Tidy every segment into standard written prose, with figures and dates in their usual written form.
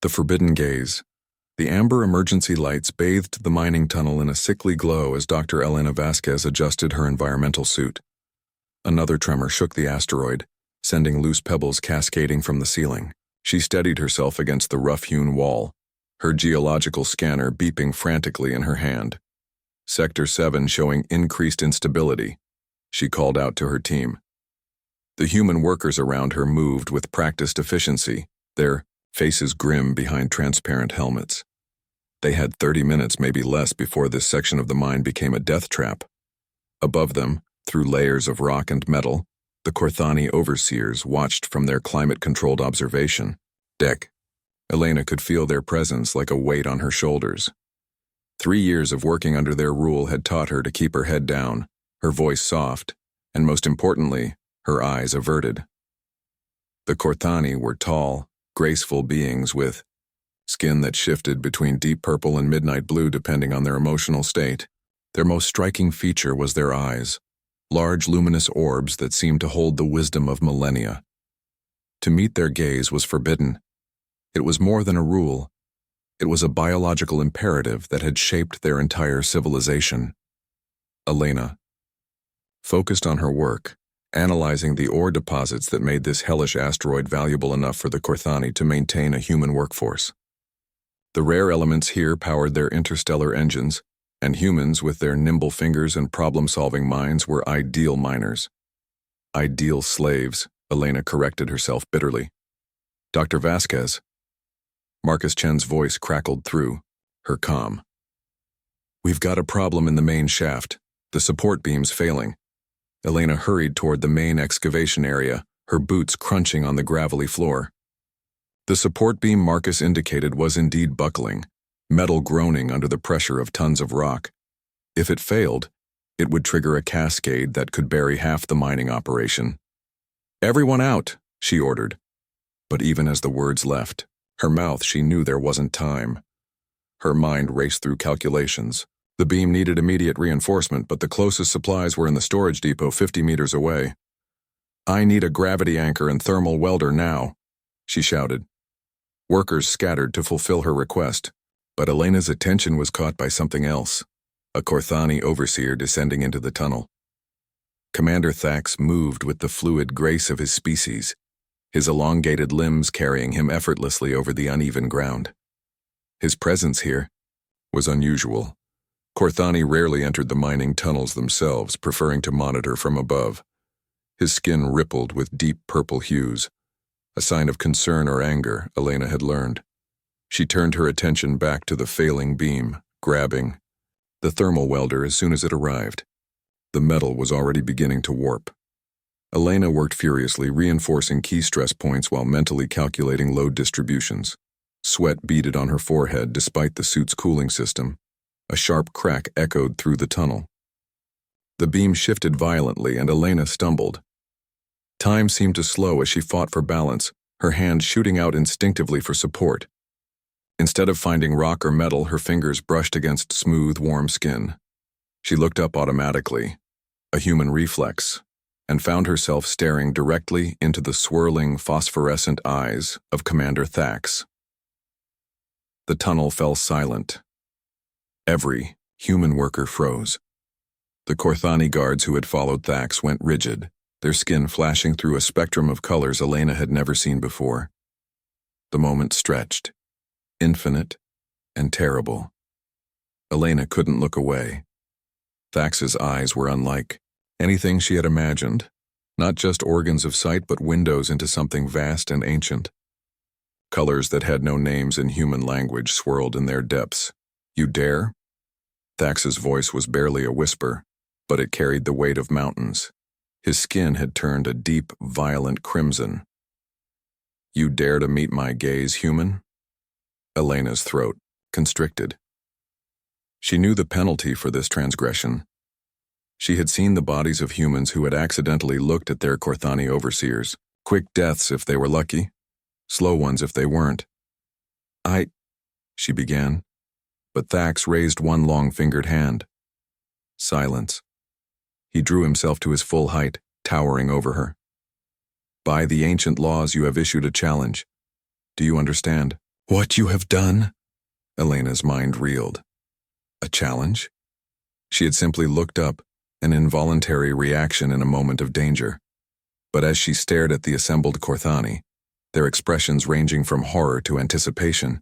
The forbidden gaze. The amber emergency lights bathed the mining tunnel in a sickly glow as Dr. Elena Vasquez adjusted her environmental suit. Another tremor shook the asteroid, sending loose pebbles cascading from the ceiling. She steadied herself against the rough-hewn wall, her geological scanner beeping frantically in her hand. Sector 7 showing increased instability. She called out to her team. The human workers around her moved with practiced efficiency, their faces grim behind transparent helmets. They had 30 minutes, maybe less, before this section of the mine became a death trap. Above them, through layers of rock and metal, the Corthani overseers watched from their climate-controlled observation deck. Elena could feel their presence like a weight on her shoulders. 3 years of working under their rule had taught her to keep her head down, her voice soft, and most importantly, her eyes averted. The Corthani were tall, graceful beings with skin that shifted between deep purple and midnight blue depending on their emotional state. Their most striking feature was their eyes, large luminous orbs that seemed to hold the wisdom of millennia. To meet their gaze was forbidden. It was more than a rule. It was a biological imperative that had shaped their entire civilization. Elena, focused on her work, analyzing the ore deposits that made this hellish asteroid valuable enough for the Corthani to maintain a human workforce. The rare elements here powered their interstellar engines, and humans with their nimble fingers and problem-solving minds were ideal miners. Ideal slaves, Elena corrected herself bitterly. Dr. Vasquez. Marcus Chen's voice crackled through, her calm. We've got a problem in the main shaft, the support beam's failing. Elena hurried toward the main excavation area, her boots crunching on the gravelly floor. The support beam Marcus indicated was indeed buckling, metal groaning under the pressure of tons of rock. If it failed, it would trigger a cascade that could bury half the mining operation. Everyone out, she ordered. But even as the words left her mouth, she knew there wasn't time. Her mind raced through calculations. The beam needed immediate reinforcement, but the closest supplies were in the storage depot 50 meters away. I need a gravity anchor and thermal welder now, she shouted. Workers scattered to fulfill her request, but Elena's attention was caught by something else, a Corthani overseer descending into the tunnel. Commander Thax moved with the fluid grace of his species, his elongated limbs carrying him effortlessly over the uneven ground. His presence here was unusual. Corthani rarely entered the mining tunnels themselves, preferring to monitor from above. His skin rippled with deep purple hues, a sign of concern or anger, Elena had learned. She turned her attention back to the failing beam, grabbing the thermal welder as soon as it arrived. The metal was already beginning to warp. Elena worked furiously, reinforcing key stress points while mentally calculating load distributions. Sweat beaded on her forehead despite the suit's cooling system. A sharp crack echoed through the tunnel. The beam shifted violently and Elena stumbled. Time seemed to slow as she fought for balance, her hand shooting out instinctively for support. Instead of finding rock or metal, her fingers brushed against smooth, warm skin. She looked up automatically, a human reflex, and found herself staring directly into the swirling, phosphorescent eyes of Commander Thax. The tunnel fell silent. Every human worker froze. The Corthani guards who had followed Thax went rigid, their skin flashing through a spectrum of colors Elena had never seen before. The moment stretched, infinite and terrible. Elena couldn't look away. Thax's eyes were unlike anything she had imagined, not just organs of sight but windows into something vast and ancient. Colors that had no names in human language swirled in their depths. You dare? Thax's voice was barely a whisper, but it carried the weight of mountains. His skin had turned a deep, violent crimson. You dare to meet my gaze, human? Elena's throat constricted. She knew the penalty for this transgression. She had seen the bodies of humans who had accidentally looked at their Corthani overseers. Quick deaths if they were lucky, slow ones if they weren't. She began, but Thax raised one long-fingered hand. Silence. He drew himself to his full height, towering over her. By the ancient laws you have issued a challenge. Do you understand? What you have done? Elena's mind reeled. A challenge? She had simply looked up, an involuntary reaction in a moment of danger. But as she stared at the assembled Korthani, their expressions ranging from horror to anticipation,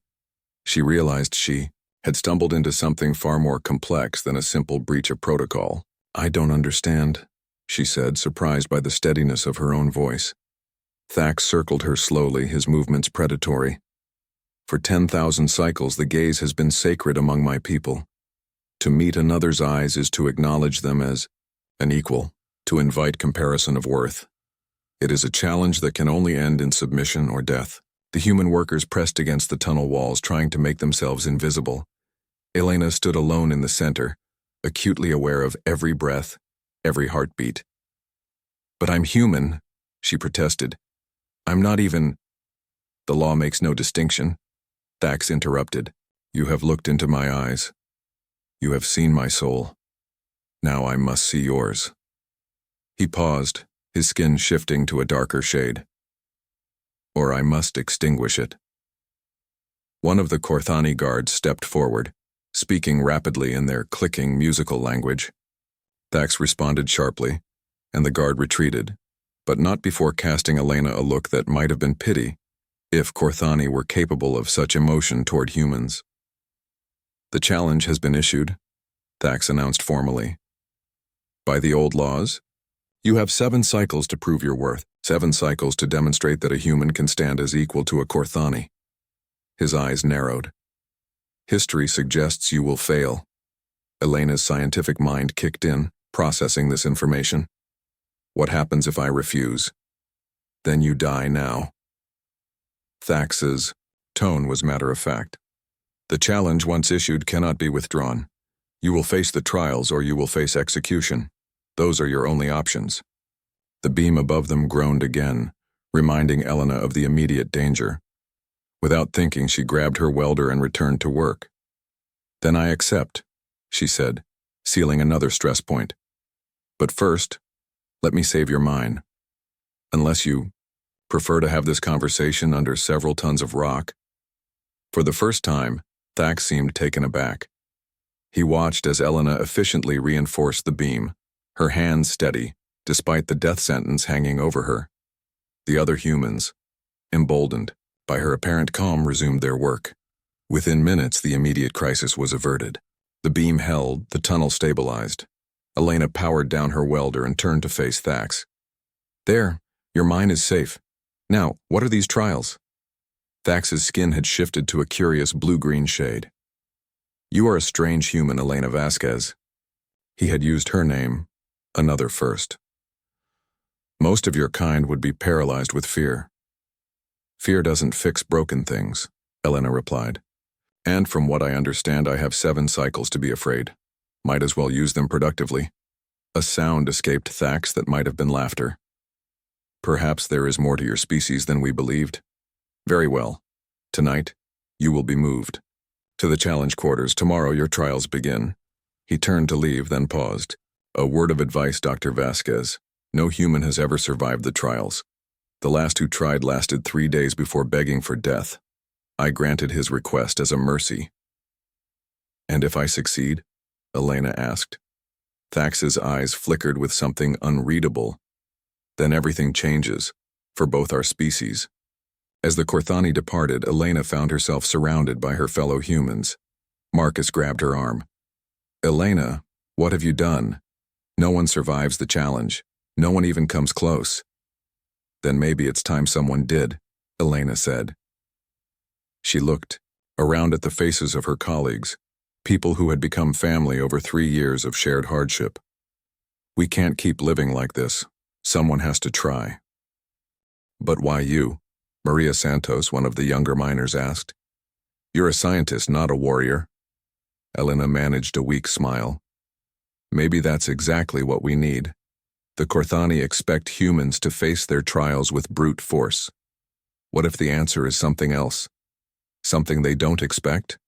she realized she had stumbled into something far more complex than a simple breach of protocol. I don't understand, she said, surprised by the steadiness of her own voice. Thax circled her slowly, his movements predatory. For 10,000 cycles the gaze has been sacred among my people. To meet another's eyes is to acknowledge them as an equal, to invite comparison of worth. It is a challenge that can only end in submission or death. The human workers pressed against the tunnel walls, trying to make themselves invisible. Elena stood alone in the center, acutely aware of every breath, every heartbeat. But I'm human, she protested. I'm not even... The law makes no distinction. Thax interrupted. You have looked into my eyes. You have seen my soul. Now I must see yours. He paused, his skin shifting to a darker shade. Or I must extinguish it. One of the Korthani guards stepped forward, speaking rapidly in their clicking musical language. Thax responded sharply, and the guard retreated, but not before casting Elena a look that might have been pity, if Korthani were capable of such emotion toward humans. The challenge has been issued, Thax announced formally. By the old laws, you have 7 cycles to prove your worth, 7 cycles to demonstrate that a human can stand as equal to a Korthani. His eyes narrowed. History suggests you will fail. Elena's scientific mind kicked in, processing this information. What happens if I refuse? Then you die now. Thax's tone was matter-of-fact. The challenge once issued cannot be withdrawn. You will face the trials or you will face execution. Those are your only options. The beam above them groaned again, reminding Elena of the immediate danger. Without thinking, she grabbed her welder and returned to work. Then I accept, she said, sealing another stress point. But first, let me save your mine. Unless you prefer to have this conversation under several tons of rock. For the first time, Thax seemed taken aback. He watched as Elena efficiently reinforced the beam, her hands steady, despite the death sentence hanging over her. The other humans, emboldened by her apparent calm, resumed their work. Within minutes, the immediate crisis was averted. The beam held, the tunnel stabilized. Elena powered down her welder and turned to face Thax. There, your mine is safe. Now, what are these trials? Thax's skin had shifted to a curious blue-green shade. You are a strange human, Elena Vasquez. He had used her name, another first. Most of your kind would be paralyzed with fear. Fear doesn't fix broken things, Elena replied. And from what I understand, I have 7 cycles to be afraid. Might as well use them productively. A sound escaped Thax that might have been laughter. Perhaps there is more to your species than we believed. Very well. Tonight, you will be moved. To the challenge quarters. Tomorrow your trials begin. He turned to leave, then paused. A word of advice, Dr. Vasquez. No human has ever survived the trials. The last who tried lasted 3 days before begging for death. I granted his request as a mercy. And if I succeed? Elena asked. Thax's eyes flickered with something unreadable. Then everything changes, for both our species. As the Korthani departed, Elena found herself surrounded by her fellow humans. Marcus grabbed her arm. Elena, what have you done? No one survives the challenge. No one even comes close. Then maybe it's time someone did, Elena said. She looked around at the faces of her colleagues, people who had become family over 3 years of shared hardship. We can't keep living like this. Someone has to try. But why you? Maria Santos, one of the younger miners, asked. You're a scientist, not a warrior. Elena managed a weak smile. Maybe that's exactly what we need. The Korthani expect humans to face their trials with brute force. What if the answer is something else? Something they don't expect?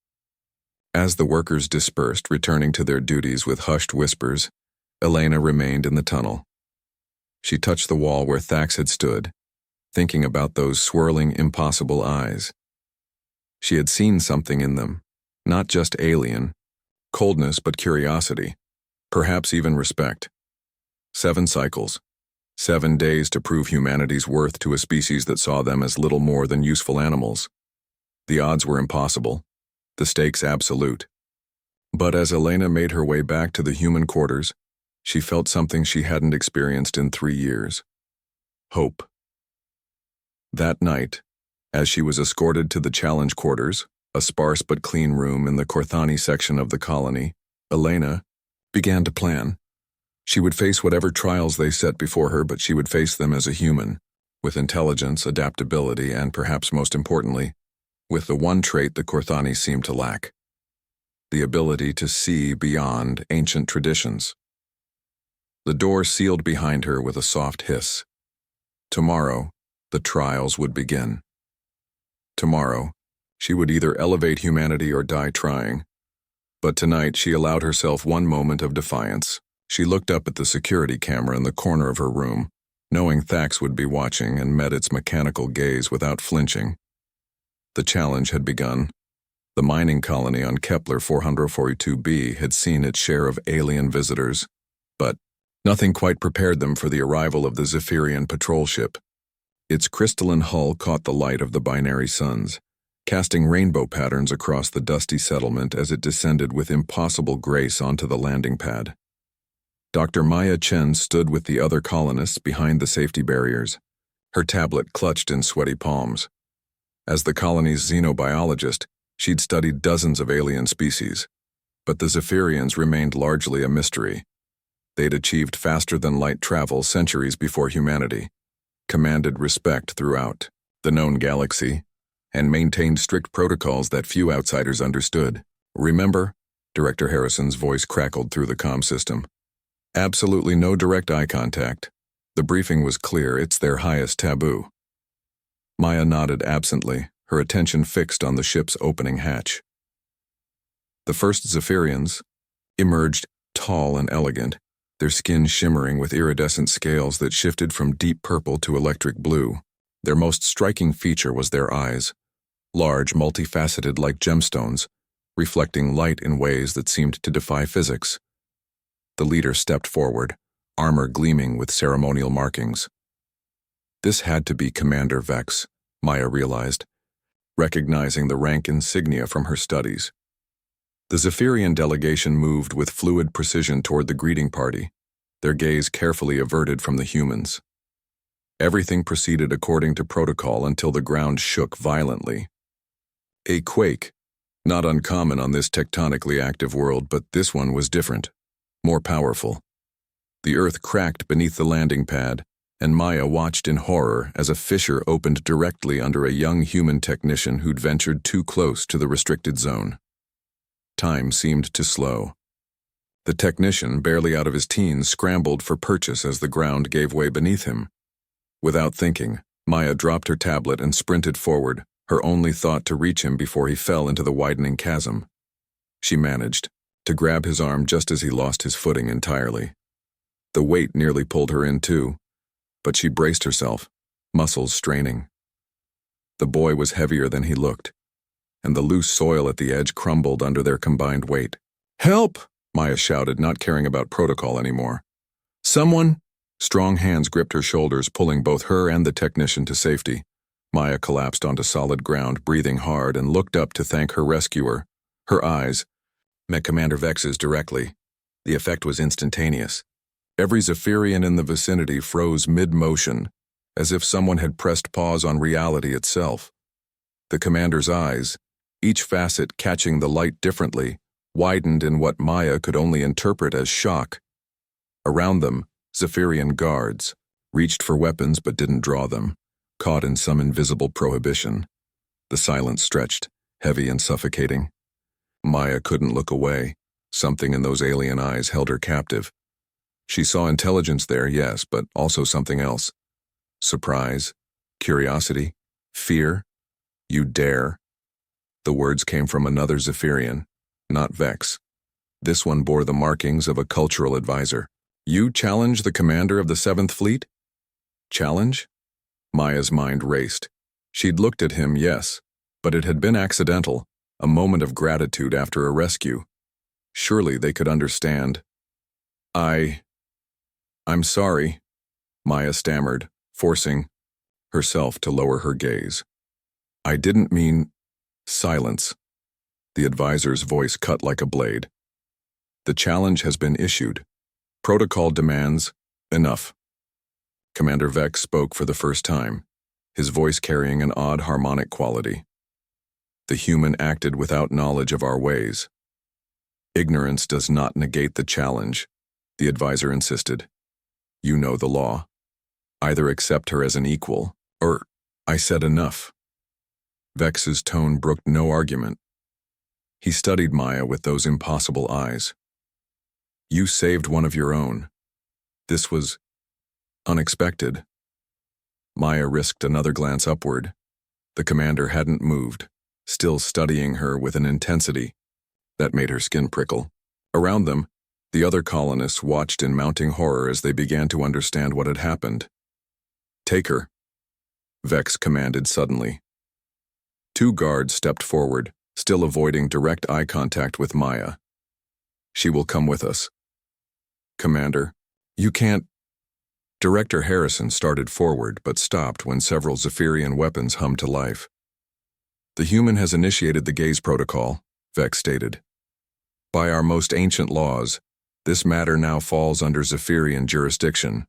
As the workers dispersed, returning to their duties with hushed whispers, Elena remained in the tunnel. She touched the wall where Thax had stood, thinking about those swirling, impossible eyes. She had seen something in them, not just alien, coldness but curiosity, perhaps even respect. 7 cycles. 7 days to prove humanity's worth to a species that saw them as little more than useful animals. The odds were impossible, the stakes absolute. But as Elena made her way back to the human quarters, she felt something she hadn't experienced in 3 years. Hope. That night, as she was escorted to the challenge quarters, a sparse but clean room in the Korthani section of the colony, Elena began to plan. She would face whatever trials they set before her, but she would face them as a human, with intelligence, adaptability, and perhaps most importantly, with the one trait the Korthani seemed to lack: the ability to see beyond ancient traditions. The door sealed behind her with a soft hiss. Tomorrow, the trials would begin. Tomorrow, she would either elevate humanity or die trying. But tonight she allowed herself one moment of defiance. She looked up at the security camera in the corner of her room, knowing Thax would be watching, and met its mechanical gaze without flinching. The challenge had begun. The mining colony on Kepler 442b had seen its share of alien visitors, but nothing quite prepared them for the arrival of the Zephyrian patrol ship. Its crystalline hull caught the light of the binary suns, casting rainbow patterns across the dusty settlement as it descended with impossible grace onto the landing pad. Dr. Maya Chen stood with the other colonists behind the safety barriers, her tablet clutched in sweaty palms. As the colony's xenobiologist, she'd studied dozens of alien species, but the Zephyrians remained largely a mystery. They'd achieved faster-than-light travel centuries before humanity, commanded respect throughout the known galaxy, and maintained strict protocols that few outsiders understood. "Remember?" Director Harrison's voice crackled through the comm system. "Absolutely no direct eye contact. The briefing was clear, it's their highest taboo." Maya nodded absently, her attention fixed on the ship's opening hatch. The first Zephyrians emerged, tall and elegant, their skin shimmering with iridescent scales that shifted from deep purple to electric blue. Their most striking feature was their eyes, large, multifaceted like gemstones, reflecting light in ways that seemed to defy physics. The leader stepped forward, armor gleaming with ceremonial markings. This had to be Commander Vex, Maya realized, recognizing the rank insignia from her studies. The Zephyrian delegation moved with fluid precision toward the greeting party, their gaze carefully averted from the humans. Everything proceeded according to protocol until the ground shook violently. A quake, not uncommon on this tectonically active world, but this one was different, more powerful. The earth cracked beneath the landing pad, and Maya watched in horror as a fissure opened directly under a young human technician who'd ventured too close to the restricted zone. Time seemed to slow. The technician, barely out of his teens, scrambled for purchase as the ground gave way beneath him. Without thinking, Maya dropped her tablet and sprinted forward, her only thought to reach him before he fell into the widening chasm. She managed to grab his arm just as he lost his footing entirely. The weight nearly pulled her in too, but she braced herself, muscles straining. The boy was heavier than he looked, and the loose soil at the edge crumbled under their combined weight. "Help!" Maya shouted, not caring about protocol anymore. "Someone!" Strong hands gripped her shoulders, pulling both her and the technician to safety. Maya collapsed onto solid ground, breathing hard, and looked up to thank her rescuer. Her eyes met Commander Vex's directly. The effect was instantaneous. Every Zephyrian in the vicinity froze mid-motion, as if someone had pressed pause on reality itself. The commander's eyes, each facet catching the light differently, widened in what Maya could only interpret as shock. Around them, Zephyrian guards reached for weapons but didn't draw them, caught in some invisible prohibition. The silence stretched, heavy and suffocating. Maya couldn't look away. Something in those alien eyes held her captive. She saw intelligence there, yes, but also something else. Surprise, curiosity, fear. "You dare?" The words came from another Zephyrian, not Vex. This one bore the markings of a cultural advisor. "You challenge the commander of the 7th Fleet?" Challenge? Maya's mind raced. She'd looked at him, yes, But it had been accidental, a moment of gratitude after a rescue. Surely they could understand. I'm sorry, Maya stammered, forcing herself to lower her gaze. I didn't mean... Silence. The advisor's voice cut like a blade. The challenge has been issued. Protocol demands... Enough. Commander Vex spoke for the first time, his voice carrying an odd harmonic quality. The human acted without knowledge of our ways. Ignorance does not negate the challenge, the advisor insisted. You know the law. Either accept her as an equal, or... I said enough. Vex's tone brooked no argument. He studied Maya with those impossible eyes. You saved one of your own. This was unexpected. Maya risked another glance upward. The commander hadn't moved, still studying her with an intensity that made her skin prickle. Around them, the other colonists watched in mounting horror as they began to understand what had happened. Take her, Vex commanded suddenly. Two guards stepped forward, still avoiding direct eye contact with Maya. She will come with us. Commander, you can't... Director Harrison started forward but stopped when several Zephyrian weapons hummed to life. The human has initiated the gaze protocol, Vex stated. By our most ancient laws, this matter now falls under Zephyrian jurisdiction.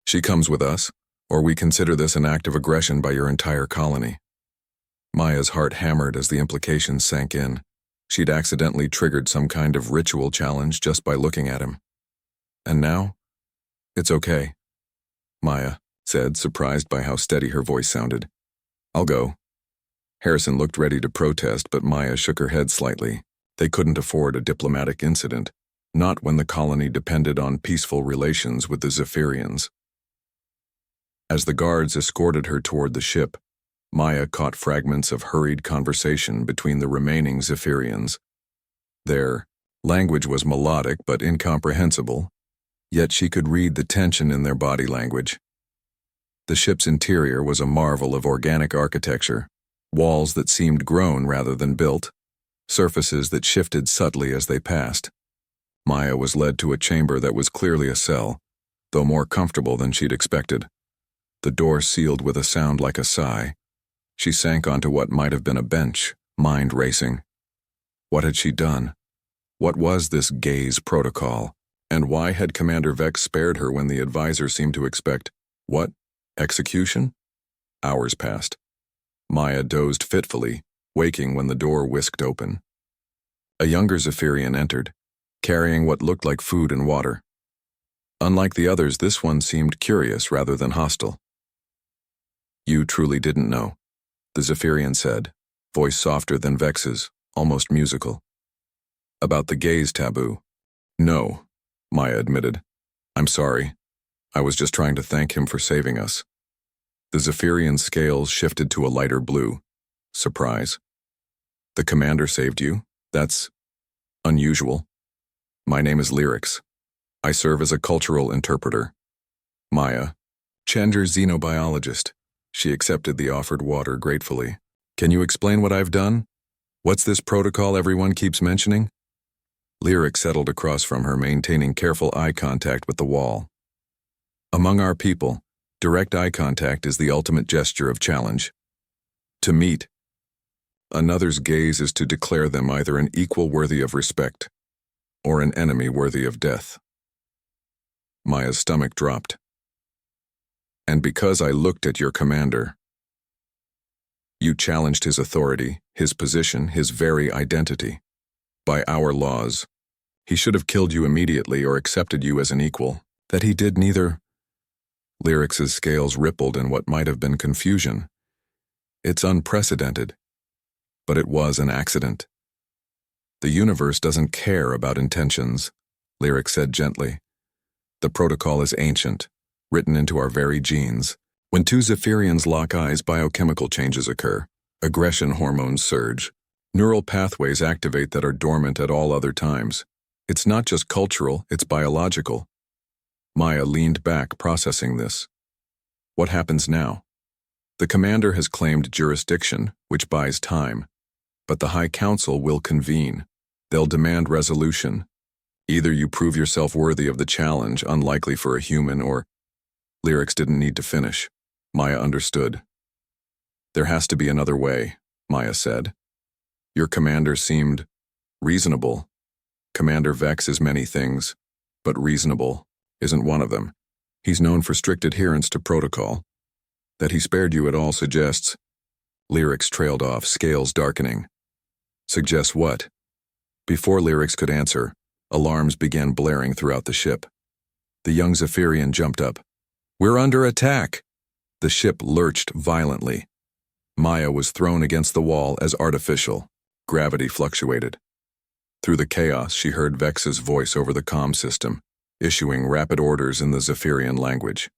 She comes with us, or we consider this an act of aggression by your entire colony. Maya's heart hammered as the implications sank in. She'd accidentally triggered some kind of ritual challenge just by looking at him. And now? It's okay, Maya said, surprised by how steady her voice sounded. I'll go. Harrison looked ready to protest, but Maya shook her head slightly. They couldn't afford a diplomatic incident, not when the colony depended on peaceful relations with the Zephyrians. As the guards escorted her toward the ship, Maya caught fragments of hurried conversation between the remaining Zephyrians. Their language was melodic but incomprehensible, yet she could read the tension in their body language. The ship's interior was a marvel of organic architecture, walls that seemed grown rather than built, surfaces that shifted subtly as they passed. Maya was led to a chamber that was clearly a cell, though more comfortable than she'd expected. The door sealed with a sound like a sigh. She sank onto what might have been a bench, mind racing. What had she done? What was this gaze protocol? And why had Commander Vex spared her when the advisor seemed to expect, what, execution? Hours passed. Maya dozed fitfully, waking when the door whisked open. A younger Zephyrian entered, carrying what looked like food and water. Unlike the others, this one seemed curious rather than hostile. You truly didn't know, the Zephyrian said, voice softer than Vex's, almost musical. About the gaze taboo. No, Maya admitted. I'm sorry. I was just trying to thank him for saving us. The Zephyrian scales shifted to a lighter blue. Surprise. The commander saved you? That's unusual. My name is Lyrics. I serve as a cultural interpreter. Maya, Chandra xenobiologist. She accepted the offered water gratefully. Can you explain what I've done? What's this protocol everyone keeps mentioning? Lyrics settled across from her, maintaining careful eye contact with the wall. Among our people, direct eye contact is the ultimate gesture of challenge. To meet another's gaze is to declare them either an equal worthy of respect or an enemy worthy of death. Maya's stomach dropped. And because I looked at your commander, you challenged his authority, his position, his very identity. By our laws, he should have killed you immediately or accepted you as an equal. That he did neither. Lyrics's scales rippled in what might have been confusion. It's unprecedented, but it was an accident. The universe doesn't care about intentions, Lyric said gently. The protocol is ancient, written into our very genes. When two Zephyrians lock eyes, biochemical changes occur. Aggression hormones surge. Neural pathways activate that are dormant at all other times. It's not just cultural, it's biological. Maya leaned back, processing this. What happens now? The commander has claimed jurisdiction, which buys time. But the High Council will convene. They'll demand resolution. Either you prove yourself worthy of the challenge, unlikely for a human, or... Lyrics didn't need to finish. Maya understood. There has to be another way, Maya said. Your commander seemed reasonable. Commander Vex is many things, but reasonable isn't one of them. He's known for strict adherence to protocol. That he spared you at all suggests... Lyrics trailed off, scales darkening. Suggests what? Before Lyrics could answer, alarms began blaring throughout the ship. The young Zephyrian jumped up. We're under attack! The ship lurched violently. Maya was thrown against the wall as artificial. Gravity fluctuated. Through the chaos, she heard Vex's voice over the comm system, issuing rapid orders in the Zephyrian language.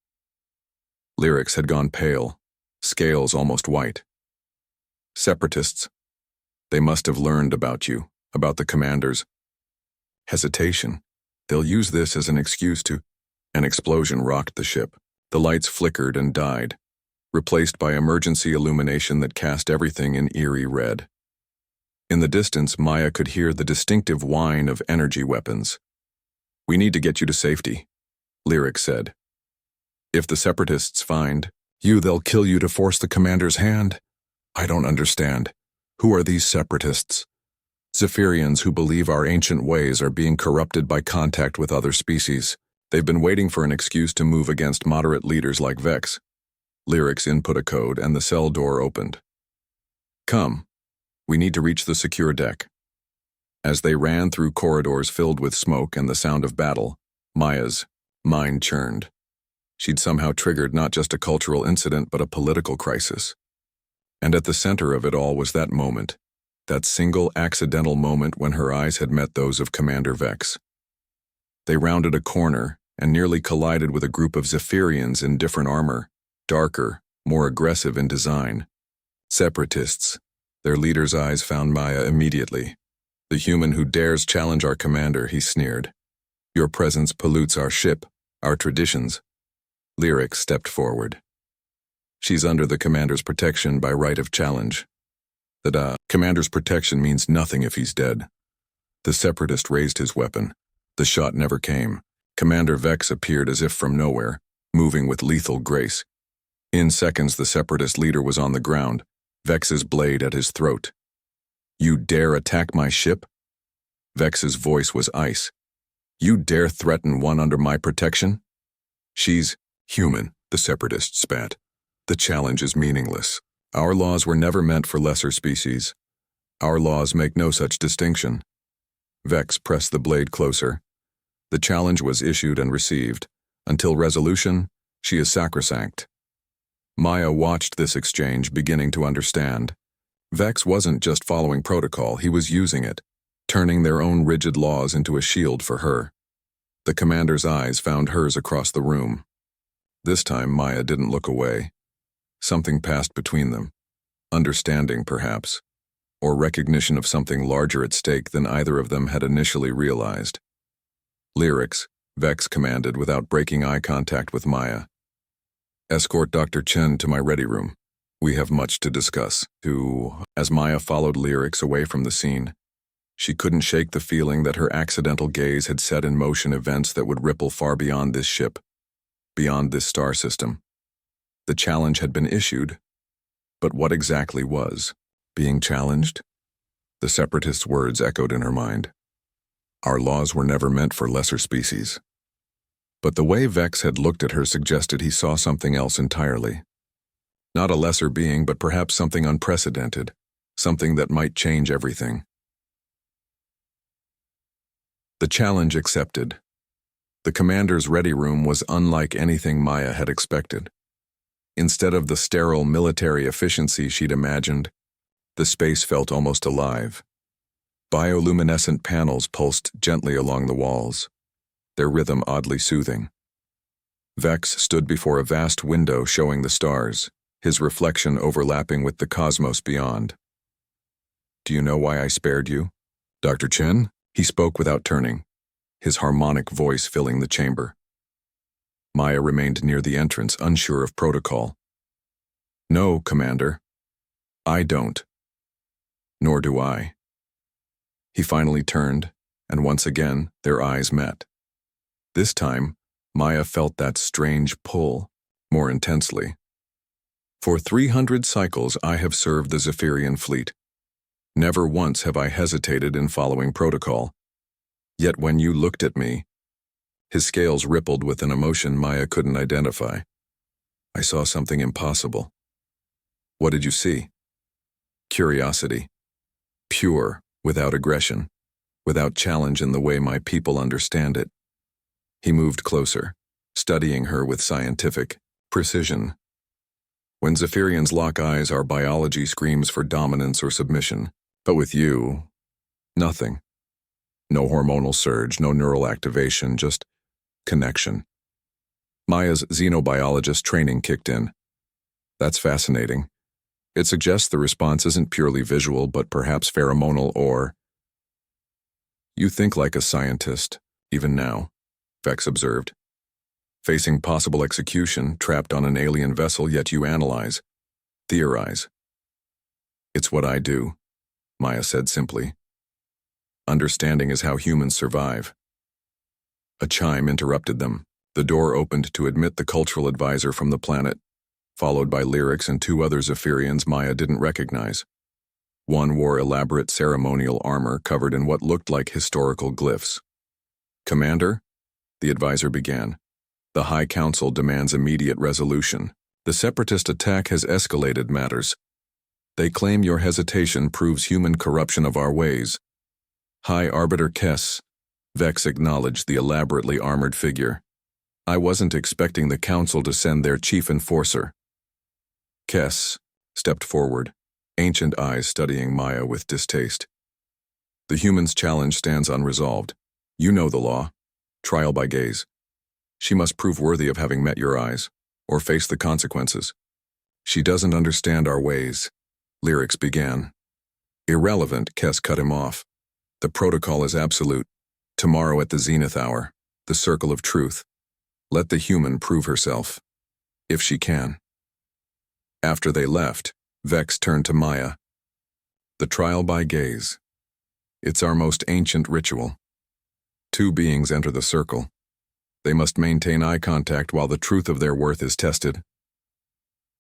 Lyrics had gone pale, scales almost white. Separatists. They must have learned about you, about the commanders. Hesitation. They'll use this as an excuse to... An explosion rocked the ship. The lights flickered and died, replaced by emergency illumination that cast everything in eerie red. In the distance, Maya could hear the distinctive whine of energy weapons. We need to get you to safety, Lyric said. If the Separatists find you, they'll kill you to force the commander's hand. I don't understand. Who are these Separatists? Zephyrians who believe our ancient ways are being corrupted by contact with other species. They've been waiting for an excuse to move against moderate leaders like Vex. Lyrics input a code and the cell door opened. Come. We need to reach the secure deck. As they ran through corridors filled with smoke and the sound of battle, Maya's mind churned. She'd somehow triggered not just a cultural incident but a political crisis. And at the center of it all was that moment, that single accidental moment when her eyes had met those of Commander Vex. They rounded a corner and nearly collided with a group of Zephyrians in different armor, darker, more aggressive in design. Separatists. Their leader's eyes found Maya immediately. The human who dares challenge our commander, he sneered. Your presence pollutes our ship, our traditions. Lyric stepped forward. She's under the commander's protection by right of challenge. The commander's protection means nothing if he's dead. The separatist raised his weapon. The shot never came. Commander Vex appeared as if from nowhere, moving with lethal grace. In seconds, the separatist leader was on the ground, Vex's blade at his throat. You dare attack my ship? Vex's voice was ice. You dare threaten one under my protection? She's human, the separatist spat. The challenge is meaningless. Our laws were never meant for lesser species. Our laws make no such distinction. Vex pressed the blade closer. The challenge was issued and received. Until resolution, she is sacrosanct. Maya watched this exchange, beginning to understand. Vex wasn't just following protocol, he was using it, turning their own rigid laws into a shield for her. The commander's eyes found hers across the room. This time, Maya didn't look away. Something passed between them. Understanding, perhaps, or recognition of something larger at stake than either of them had initially realized. Lyrics, Vex commanded without breaking eye contact with Maya. Escort Dr. Chen to my ready room. We have much to discuss. As Maya followed Lyrics away from the scene, she couldn't shake the feeling that her accidental gaze had set in motion events that would ripple far beyond this ship, beyond this star system. The challenge had been issued, but what exactly was being challenged? The separatist's words echoed in her mind. Our laws were never meant for lesser species. But the way Vex had looked at her suggested he saw something else entirely. Not a lesser being, but perhaps something unprecedented, something that might change everything. The challenge accepted. The commander's ready room was unlike anything Maya had expected. Instead of the sterile military efficiency she'd imagined, the space felt almost alive. Bioluminescent panels pulsed gently along the walls, their rhythm oddly soothing. Vex stood before a vast window showing the stars, his reflection overlapping with the cosmos beyond. Do you know why I spared you? Dr. Chen? He spoke without turning, his harmonic voice filling the chamber. Maya remained near the entrance, unsure of protocol. No, Commander. I don't. Nor do I. He finally turned, and once again, their eyes met. This time, Maya felt that strange pull, more intensely. For 300 cycles I have served the Zephyrian fleet. Never once have I hesitated in following protocol. Yet when you looked at me, his scales rippled with an emotion Maya couldn't identify. I saw something impossible. What did you see? Curiosity. Pure, without aggression, without challenge in the way my people understand it. He moved closer, studying her with scientific precision. When Zephyrians lock eyes, our biology screams for dominance or submission. But with you, nothing. No hormonal surge, no neural activation, just connection. Maya's xenobiologist training kicked in. That's fascinating. It suggests the response isn't purely visual, but perhaps pheromonal or... You think like a scientist, even now, Vex observed. Facing possible execution, trapped on an alien vessel, yet you analyze, theorize. It's what I do, Maya said simply. Understanding is how humans survive. A chime interrupted them. The door opened to admit the cultural advisor from the planet, followed by Lyrics and two other Zephyrians Maya didn't recognize. One wore elaborate ceremonial armor covered in what looked like historical glyphs. Commander, the advisor began, the High Council demands immediate resolution. The separatist attack has escalated matters. They claim your hesitation proves human corruption of our ways. High Arbiter Kess, Vex acknowledged the elaborately armored figure. I wasn't expecting the Council to send their chief enforcer. Kess stepped forward, ancient eyes studying Maya with distaste. The human's challenge stands unresolved. You know the law. Trial by gaze. She must prove worthy of having met your eyes, or face the consequences. She doesn't understand our ways, Lyrics began. Irrelevant, Kess cut him off. The protocol is absolute. Tomorrow at the zenith hour, the circle of truth. Let the human prove herself, if she can. After they left, Vex turned to Maya. The trial by gaze. It's our most ancient ritual. Two beings enter the circle. They must maintain eye contact while the truth of their worth is tested.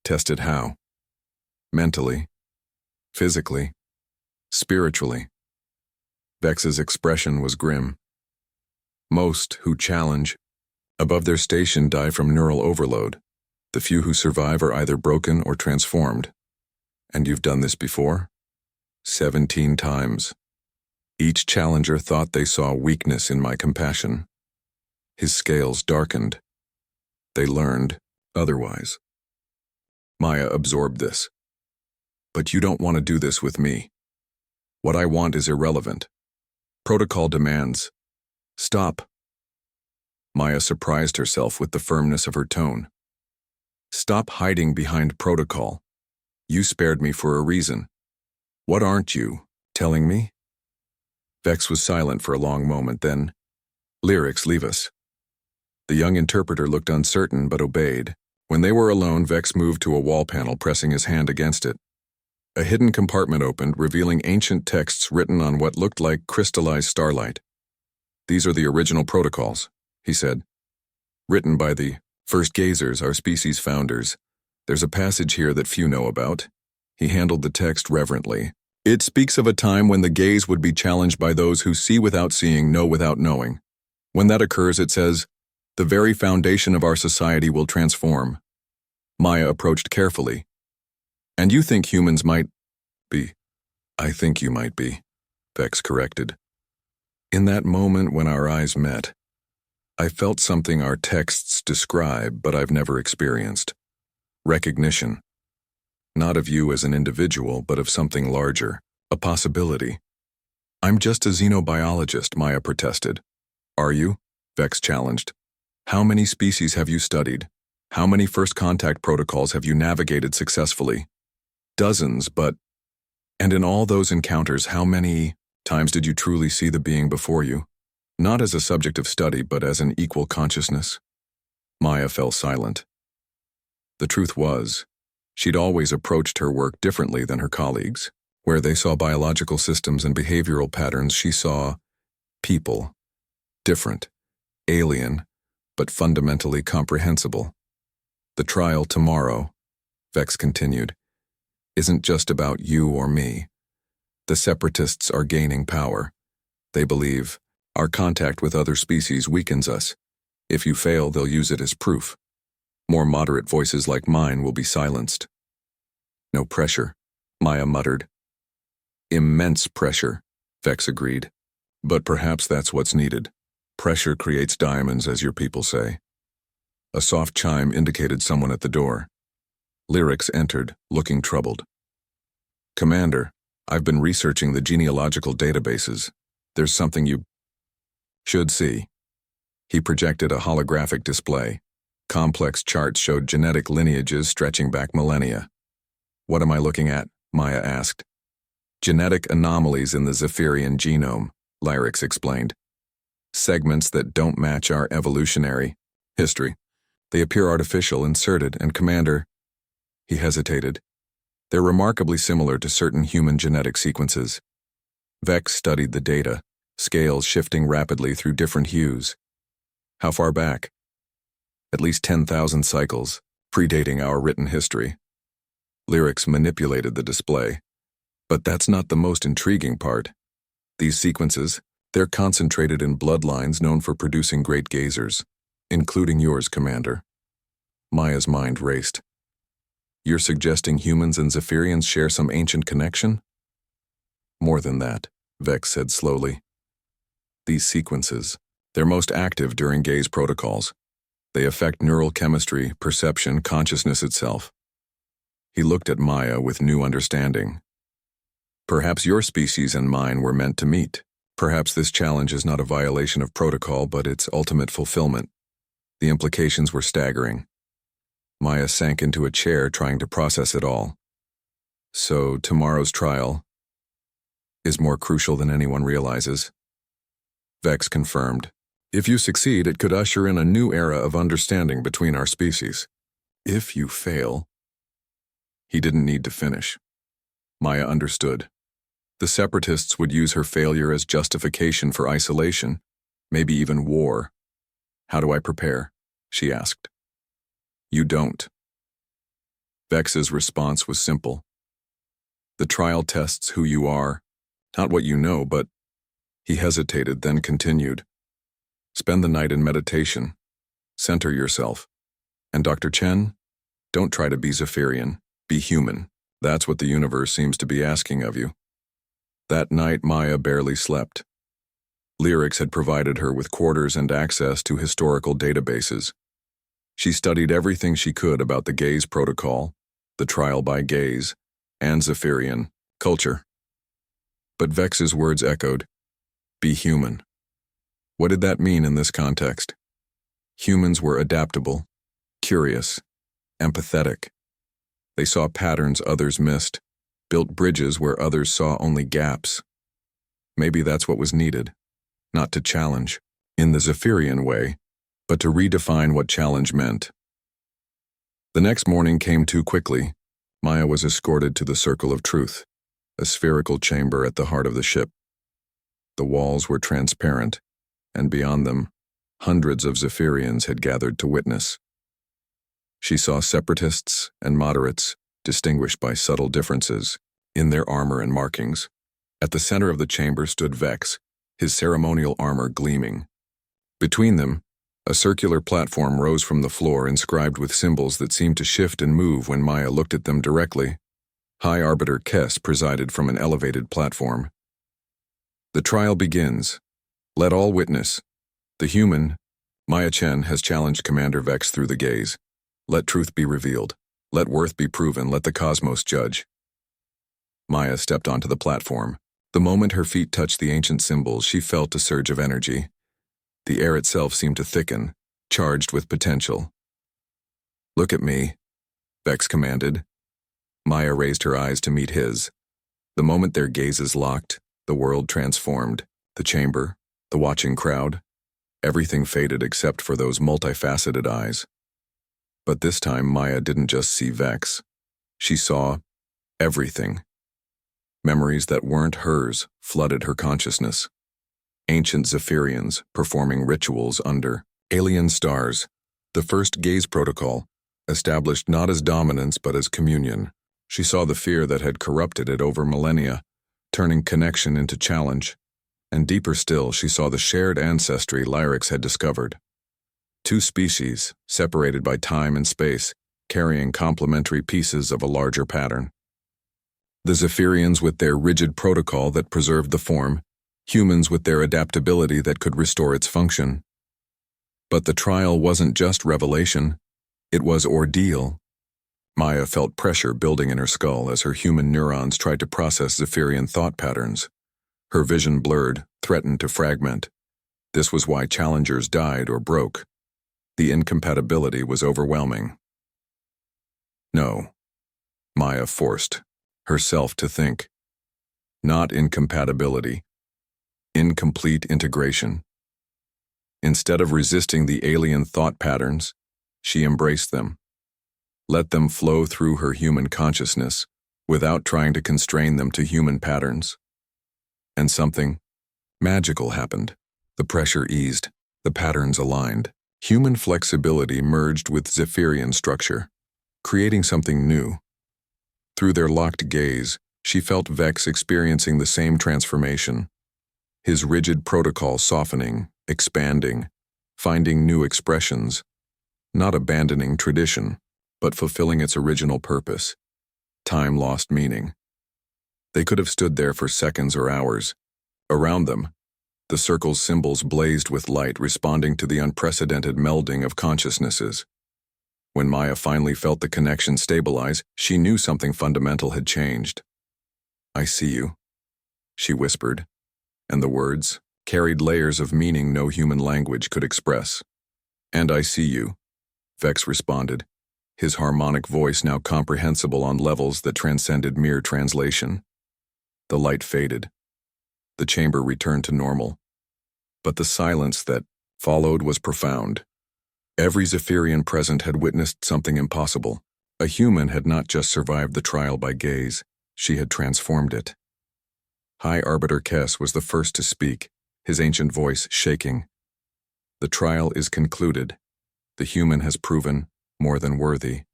Tested how? Mentally, physically, spiritually. Vex's expression was grim. Most who challenge above their station die from neural overload. The few who survive are either broken or transformed. And you've done this before? 17 times. Each challenger thought they saw weakness in my compassion. His scales darkened. They learned otherwise. Maya absorbed this. But you don't want to do this with me. What I want is irrelevant. Protocol demands. Stop. Maya surprised herself with the firmness of her tone. Stop hiding behind protocol. You spared me for a reason. What aren't you telling me? Vex was silent for a long moment, then, Lyrics, leave us. The young interpreter looked uncertain but obeyed. When they were alone, Vex moved to a wall panel, pressing his hand against it. A hidden compartment opened, revealing ancient texts written on what looked like crystallized starlight. These are the original protocols, he said. Written by the first gazers, our species' founders. There's a passage here that few know about. He handled the text reverently. It speaks of a time when the gaze would be challenged by those who see without seeing, know without knowing. When that occurs, it says, the very foundation of our society will transform. Maya approached carefully. And you think humans might be? I think you might be, Vex corrected. In that moment when our eyes met, I felt something our texts describe, but I've never experienced. Recognition. Not of you as an individual, but of something larger, a possibility. I'm just a xenobiologist, Maya protested. Are you? Vex challenged. How many species have you studied? How many first contact protocols have you navigated successfully? Dozens, but... And in all those encounters, how many times did you truly see the being before you? Not as a subject of study, but as an equal consciousness? Maya fell silent. The truth was, She'd always approached her work differently than her colleagues. Where they saw biological systems and behavioral patterns, she saw people. Different, alien, but fundamentally comprehensible. The trial tomorrow, Vex continued, isn't just about you or me. The separatists are gaining power. They believe our contact with other species weakens us. If you fail, they'll use it as proof. More moderate voices like mine will be silenced. No pressure, Maya muttered. Immense pressure, Vex agreed. But perhaps that's what's needed. Pressure creates diamonds, as your people say. A soft chime indicated someone at the door. Lyrics entered, looking troubled. Commander, I've been researching the genealogical databases. There's something you should see. He projected a holographic display. Complex charts showed genetic lineages stretching back millennia. What am I looking at? Maya asked. Genetic anomalies in the Zephyrian genome, Lyrics explained. Segments that don't match our evolutionary history. They appear artificial, inserted, and Commander, he hesitated. They're remarkably similar to certain human genetic sequences. Vex studied the data, scales shifting rapidly through different hues. How far back? At least 10,000 cycles, predating our written history. Lyrics manipulated the display. But that's not the most intriguing part. These sequences, they're concentrated in bloodlines known for producing great gazers, including yours, Commander. Maya's mind raced. You're suggesting humans and Zephyrians share some ancient connection? More than that, Vex said slowly. These sequences, they're most active during gaze protocols. They affect neural chemistry, perception, consciousness itself. He looked at Maya with new understanding. Perhaps your species and mine were meant to meet. Perhaps this challenge is not a violation of protocol, but its ultimate fulfillment. The implications were staggering. Maya sank into a chair, trying to process it all. So tomorrow's trial is more crucial than anyone realizes. Vex confirmed. If you succeed, it could usher in a new era of understanding between our species. If you fail... He didn't need to finish. Maya understood. The separatists would use her failure as justification for isolation, maybe even war. How do I prepare? She asked. You don't. Vex's response was simple. The trial tests who you are, not what you know, but... He hesitated, then continued. Spend the night in meditation. Center yourself. And Dr. Chen, don't try to be Zephyrian. Be human. That's what the universe seems to be asking of you. That night, Maya barely slept. Lyrics had provided her with quarters and access to historical databases. She studied everything she could about the gaze protocol, the trial by gaze, and Zephyrian culture. But Vex's words echoed, be human. What did that mean in this context? Humans were adaptable, curious, empathetic. They saw patterns others missed, built bridges where others saw only gaps. Maybe that's what was needed, not to challenge, in the Zephyrian way, but to redefine what challenge meant. The next morning came too quickly. Maya was escorted to the Circle of Truth, a spherical chamber at the heart of the ship. The walls were transparent, and beyond them, hundreds of Zephyrians had gathered to witness. She saw separatists and moderates, distinguished by subtle differences in their armor and markings. At the center of the chamber stood Vex, his ceremonial armor gleaming. Between them, a circular platform rose from the floor inscribed with symbols that seemed to shift and move when Maya looked at them directly. High Arbiter Kess presided from an elevated platform. The trial begins. Let all witness. The human, Maya Chen, has challenged Commander Vex through the gaze. Let truth be revealed. Let worth be proven. Let the cosmos judge. Maya stepped onto the platform. The moment her feet touched the ancient symbols, she felt a surge of energy. The air itself seemed to thicken, charged with potential. Look at me, Vex commanded. Maya raised her eyes to meet his. The moment their gazes locked, the world transformed. The chamber, the watching crowd, everything faded except for those multifaceted eyes. But this time Maya didn't just see Vex. She saw everything. Memories that weren't hers flooded her consciousness. Ancient Zephyrians performing rituals under alien stars. The first gaze protocol, established not as dominance but as communion. She saw the fear that had corrupted it over millennia, turning connection into challenge. And deeper still, she saw the shared ancestry Lyrics had discovered. Two species, separated by time and space, carrying complementary pieces of a larger pattern. The Zephyrians with their rigid protocol that preserved the form, humans with their adaptability that could restore its function. But the trial wasn't just revelation, it was ordeal. Maya felt pressure building in her skull as her human neurons tried to process Zephyrian thought patterns. Her vision blurred, threatened to fragment. This was why challengers died or broke. The incompatibility was overwhelming. No. Maya forced herself to think. Not incompatibility. Incomplete integration. Instead of resisting the alien thought patterns, she embraced them. Let them flow through her human consciousness without trying to constrain them to human patterns. And something magical happened. The pressure eased, the patterns aligned. Human flexibility merged with Zephyrian structure, creating something new. Through their locked gaze, she felt Vex experiencing the same transformation. His rigid protocol softening, expanding, finding new expressions, not abandoning tradition, but fulfilling its original purpose. Time lost meaning. They could have stood there for seconds or hours. Around them, the circle's symbols blazed with light, responding to the unprecedented melding of consciousnesses. When Maya finally felt the connection stabilize, she knew something fundamental had changed. "I see you," she whispered, and the words carried layers of meaning no human language could express. "And I see you," Vex responded, his harmonic voice now comprehensible on levels that transcended mere translation. The light faded. The chamber returned to normal. But the silence that followed was profound. Every Zephyrian present had witnessed something impossible. A human had not just survived the trial by gaze, she had transformed it. High Arbiter Kess was the first to speak, his ancient voice shaking. "The trial is concluded. The human has proven more than worthy.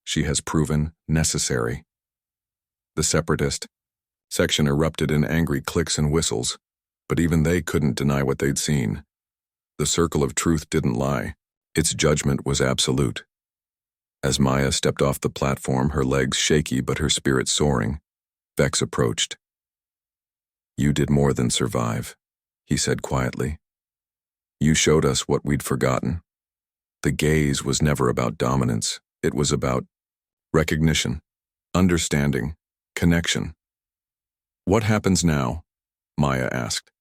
She has proven necessary." The separatist section erupted in angry clicks and whistles, but even they couldn't deny what they'd seen. The circle of truth didn't lie. Its judgment was absolute. As Maya stepped off the platform, her legs shaky but her spirit soaring, Vex approached. "You did more than survive," he said quietly. "You showed us what we'd forgotten. The gaze was never about dominance. It was about recognition, understanding, connection." "What happens now?" Maya asked.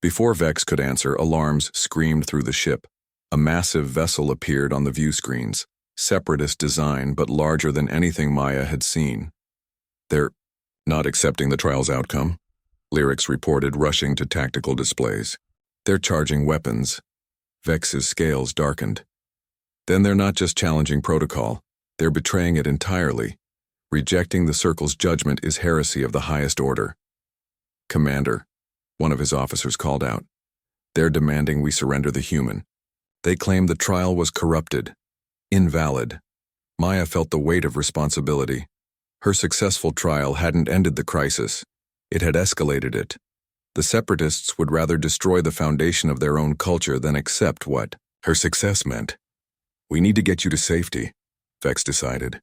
Before Vex could answer, alarms screamed through the ship. A massive vessel appeared on the view screens, separatist design but larger than anything Maya had seen. "They're not accepting the trial's outcome," Lyrics reported, rushing to tactical displays. "They're charging weapons." Vex's scales darkened. "Then they're not just challenging protocol, they're betraying it entirely. Rejecting the Circle's judgment is heresy of the highest order." "Commander," one of his officers called out, "they're demanding we surrender the human. They claim the trial was corrupted, invalid." Maya felt the weight of responsibility. Her successful trial hadn't ended the crisis. It had escalated it. The separatists would rather destroy the foundation of their own culture than accept what her success meant. "We need to get you to safety," Vex decided.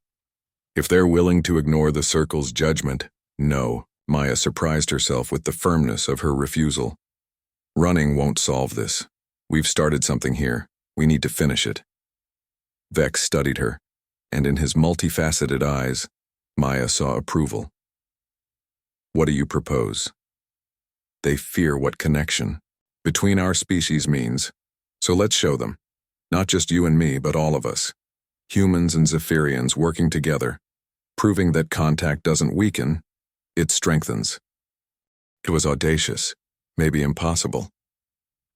"If they're willing to ignore the Circle's judgment, no." Maya surprised herself with the firmness of her refusal. "Running won't solve this. We've started something here. We need to finish it." Vex studied her, and in his multifaceted eyes, Maya saw approval. "What do you propose?" "They fear what connection between our species means. So let's show them. Not just you and me, but all of us. Humans and Zephyrians working together, proving that contact doesn't weaken, it strengthens." It was audacious, maybe impossible.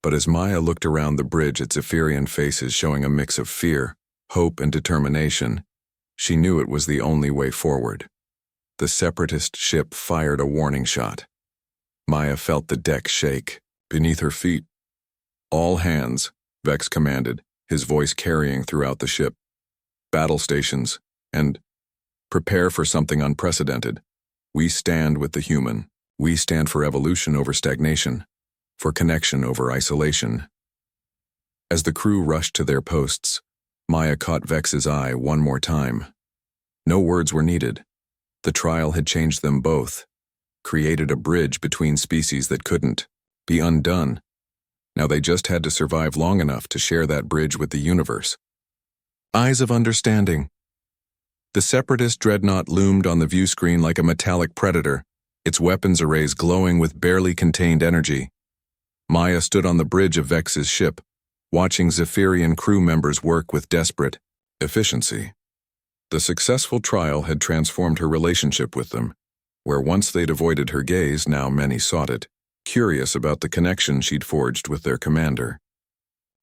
But as Maya looked around the bridge at Zephyrian faces showing a mix of fear, hope, and determination, She knew it was the only way forward. The Separatist ship fired a warning shot. Maya felt the deck shake beneath her feet. "All hands," Vex commanded, his voice carrying throughout the ship. "Battle stations, and prepare for something unprecedented. We stand with the human. We stand for evolution over stagnation, for connection over isolation." As the crew rushed to their posts, Maya caught Vex's eye one more time. No words were needed. The trial had changed them both, created a bridge between species that couldn't be undone. Now they just had to survive long enough to share that bridge with the universe. Eyes of understanding. The Separatist dreadnought loomed on the view screen like a metallic predator, its weapons arrays glowing with barely contained energy. Maya stood on the bridge of Vex's ship, watching Zephyrian crew members work with desperate efficiency. The successful trial had transformed her relationship with them. Where once they'd avoided her gaze, now many sought it, curious about the connection she'd forged with their commander.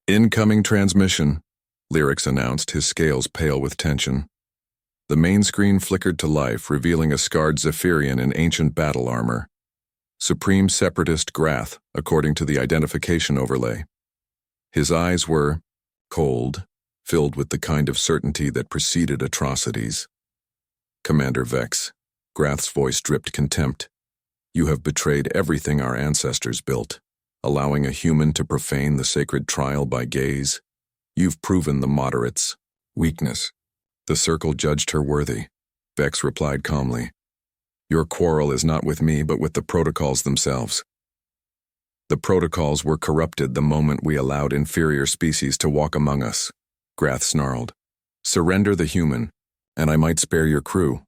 "Incoming transmission," Lyrics announced, his scales pale with tension. The main screen flickered to life, revealing a scarred Zephyrian in ancient battle armor. Supreme Separatist Grath, according to the identification overlay. His eyes were cold, filled with the kind of certainty that preceded atrocities. "Commander Vex," Grath's voice dripped contempt. "You have betrayed everything our ancestors built, allowing a human to profane the sacred trial by gaze. You've proven the moderates' weakness." The circle judged her worthy. Vex replied calmly, "Your quarrel is not with me, but with the protocols themselves." "The protocols were corrupted the moment we allowed inferior species to walk among us," Grath snarled. "Surrender the human, and I might spare your crew.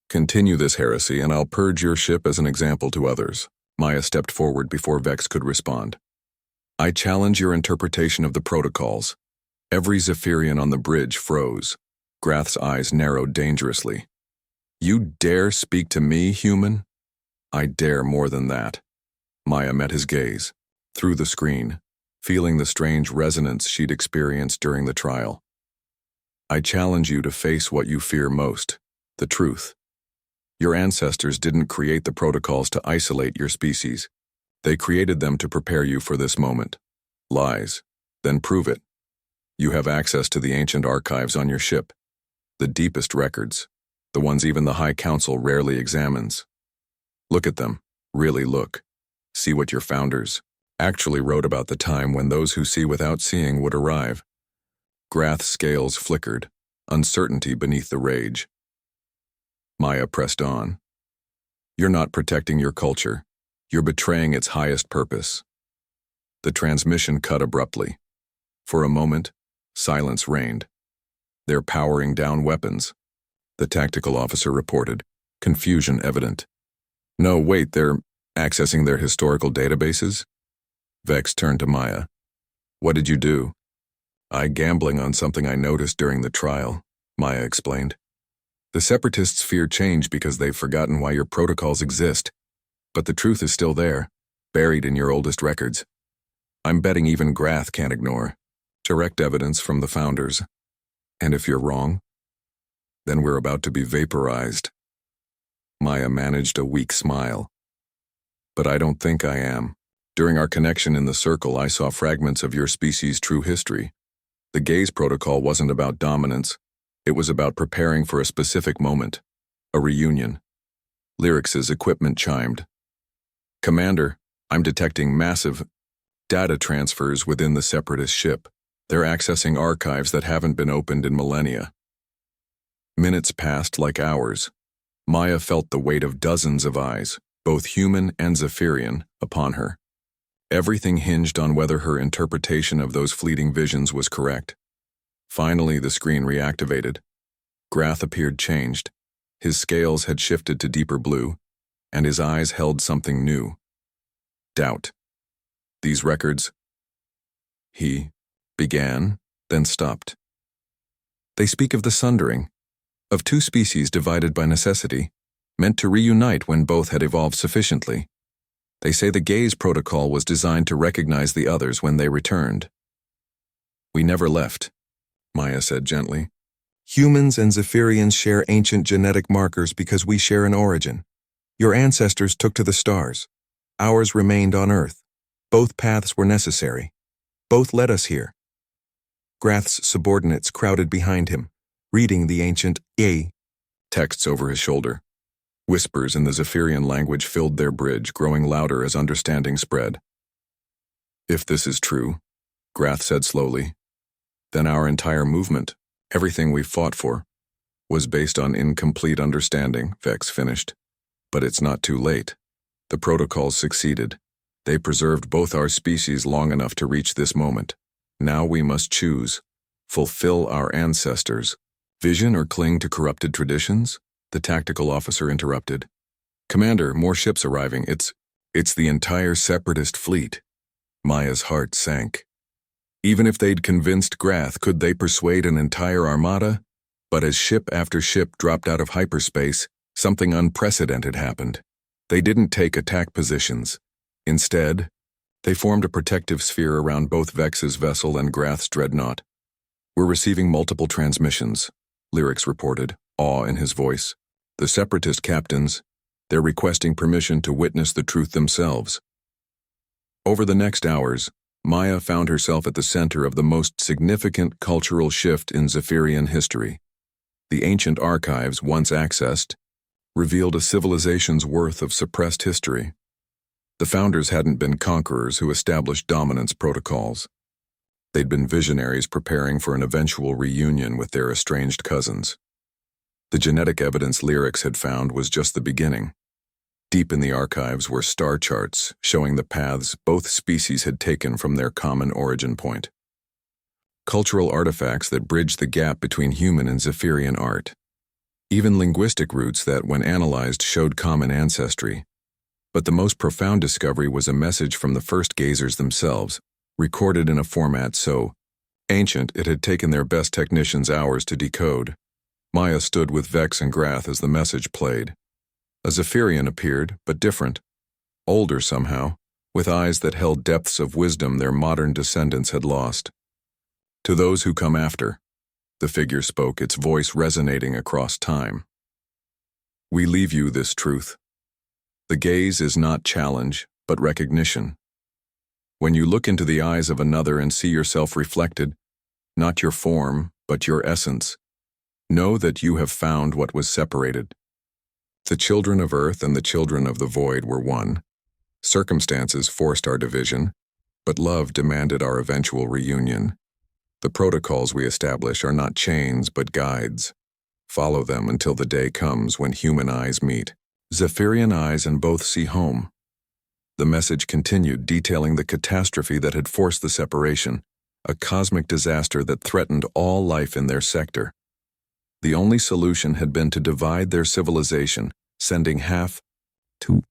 Continue this heresy, and I'll purge your ship as an example to others." Maya stepped forward before Vex could respond. "I challenge your interpretation of the protocols." Every Zephyrian on the bridge froze. Grath's eyes narrowed dangerously. "You dare speak to me, human?" "I dare more than that." Maya met his gaze, through the screen, feeling the strange resonance she'd experienced during the trial. "I challenge you to face what you fear most, the truth. Your ancestors didn't create the protocols to isolate your species. They created them to prepare you for this moment. Lies. Then prove it. You have access to the ancient archives on your ship, the deepest records, the ones even the High Council rarely examines. Look at them, really look. See what your founders actually wrote about the time when those who see without seeing would arrive." Grath's scales flickered, uncertainty beneath the rage. Maya pressed on. "You're not protecting your culture. You're betraying its highest purpose." The transmission cut abruptly. For a moment, silence reigned. "They're powering down weapons," the tactical officer reported, confusion evident. "No, wait, they're accessing their historical databases?" Vex turned to Maya. "What did you do?" "I gambling on something I noticed during the trial," Maya explained. "The Separatists fear change because they've forgotten why your protocols exist. But the truth is still there, buried in your oldest records. I'm betting even Grath can't ignore direct evidence from the founders. And if you're wrong, then we're about to be vaporized." Maya managed a weak smile. "But I don't think I am. During our connection in the circle, I saw fragments of your species' true history. The gaze protocol wasn't about dominance. It was about preparing for a specific moment, a reunion." Lyrics' equipment chimed. "Commander, I'm detecting massive data transfers within the Separatist ship. They're accessing archives that haven't been opened in millennia." Minutes passed like hours. Maya felt the weight of dozens of eyes, both human and Zephyrian, upon her. Everything hinged on whether her interpretation of those fleeting visions was correct. Finally, the screen reactivated. Grath appeared changed. His scales had shifted to deeper blue, and his eyes held something new. Doubt. "These records..." He began, then stopped. "They speak of the sundering, of two species divided by necessity, meant to reunite when both had evolved sufficiently. They say the gaze protocol was designed to recognize the others when they returned." "We never left," Maya said gently. Humans and Zephyrians share ancient genetic markers because we share an origin. Your ancestors took to the stars. Ours remained on Earth. Both paths were necessary. Both led us here. Grath's subordinates crowded behind him, reading the ancient A texts over his shoulder. Whispers in the Zephyrian language filled their bridge, growing louder as understanding spread. If this is true, Grath said slowly, then our entire movement, everything we fought for, was based on incomplete understanding, Vex finished. But it's not too late. The protocols succeeded. They preserved both our species long enough to reach this moment. Now we must choose. Fulfill our ancestors' vision or cling to corrupted traditions? The tactical officer interrupted. Commander, more ships arriving. It's the entire separatist fleet. Maya's heart sank. Even if they'd convinced Grath, could they persuade an entire armada? But as ship after ship dropped out of hyperspace, something unprecedented happened. They didn't take attack positions. Instead, they formed a protective sphere around both Vex's vessel and Grath's dreadnought. We're receiving multiple transmissions, Lyrics reported, awe in his voice. The separatist captains, they're requesting permission to witness the truth themselves. Over the next hours, Maya found herself at the center of the most significant cultural shift in Zephyrian history. The ancient archives, once accessed, revealed a civilization's worth of suppressed history. The founders hadn't been conquerors who established dominance protocols. They'd been visionaries preparing for an eventual reunion with their estranged cousins. The genetic evidence Lyrics had found was just the beginning. Deep in the archives were star charts showing the paths both species had taken from their common origin point. Cultural artifacts that bridged the gap between human and Zephyrian art. Even linguistic roots that, when analyzed, showed common ancestry. But the most profound discovery was a message from the first gazers themselves, recorded in a format so ancient it had taken their best technicians hours to decode. Maya stood with Vex and Grath as the message played. A Zephyrian appeared, but different. Older somehow, with eyes that held depths of wisdom their modern descendants had lost. To those who come after, the figure spoke, its voice resonating across time. We leave you this truth. The gaze is not challenge, but recognition. When you look into the eyes of another and see yourself reflected, not your form, but your essence, know that you have found what was separated. The children of Earth and the children of the Void were one. Circumstances forced our division, but love demanded our eventual reunion. The protocols we establish are not chains, but guides. Follow them until the day comes when human eyes meet. Zephyrian eyes and both see home. The message continued, detailing the catastrophe that had forced the separation, a cosmic disaster that threatened all life in their sector. The only solution had been to divide their civilization, sending half to